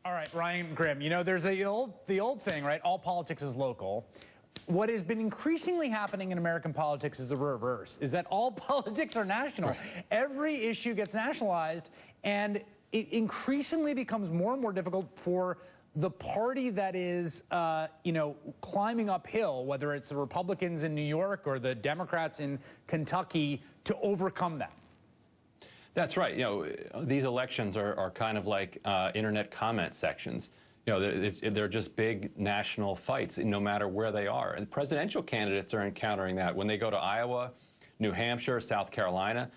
All right, Ryan Grim, you know, there's the old saying, right? All politics is local. What has been increasingly happening in American politics is the reverse, is that all politics are national. Right. Every issue gets nationalized, and it increasingly becomes more and more difficult for the party that is, climbing uphill, whether it's the Republicans in New York or the Democrats in Kentucky, to overcome that. That's right. You know, these elections are kind of like internet comment sections. You know, they're just big national fights, no matter where they are. And presidential candidates are encountering that when they go to Iowa, New Hampshire, South Carolina.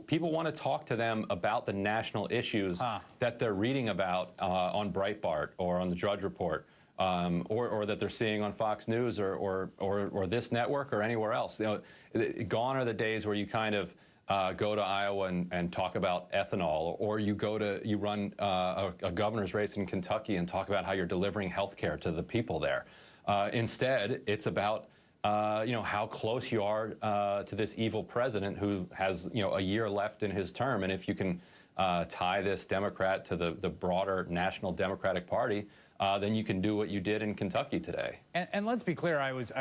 People want to talk to them about the national issues that they're reading about on Breitbart or on the Drudge Report, or that they're seeing on Fox News or this network or anywhere else. You know, gone are the days where you kind of go to Iowa and talk about ethanol, or you run a governor's race in Kentucky and talk about how you're delivering health care to the people there. Instead, it's about how close you are to this evil president who has a year left in his term, and if you can tie this Democrat to the broader National Democratic Party, then you can do what you did in Kentucky today. And let's be clear, I was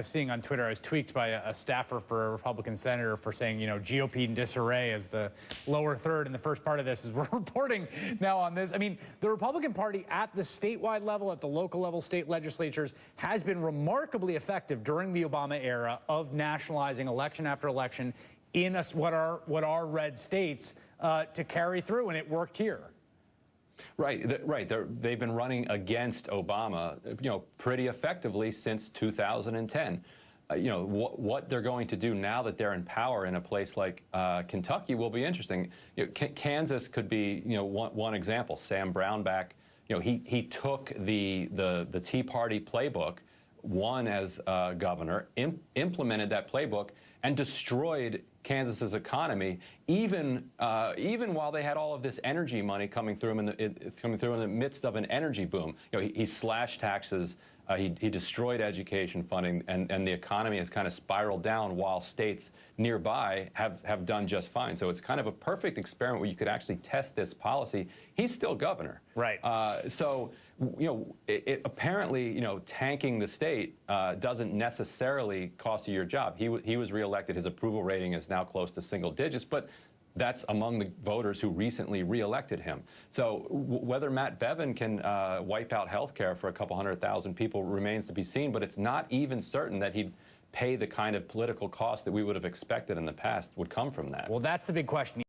seeing on Twitter, I was tweaked by a staffer for a Republican senator for saying, GOP in disarray as the lower third in the first part of this, as we're reporting now on this. I mean, the Republican Party at the statewide level, at the local level, state legislatures, has been remarkably effective during the Obama era of nationalizing election after election in what are red states to carry through, and it worked here. Right. They've been running against Obama, pretty effectively since 2010. What they're going to do now that they're in power in a place like Kentucky will be interesting. Kansas could be, one example. Sam Brownback, he took the Tea Party playbook, won as governor, implemented that playbook, and destroyed Kansas's economy, even while they had all of this energy money coming through in the midst of an energy boom. He slashed taxes, he destroyed education funding, and the economy has kind of spiraled down while states nearby have done just fine. So it's kind of a perfect experiment where you could actually test this policy. He's still governor. Right. Apparently, tanking the state doesn't necessarily cost you your job. He was reelected. His approval rating is now close to single digits, but that's among the voters who recently reelected him. So whether Matt Bevin can wipe out health care for a couple 100,000 people remains to be seen, but it's not even certain that he'd pay the kind of political cost that we would have expected in the past would come from that. Well, that's the big question.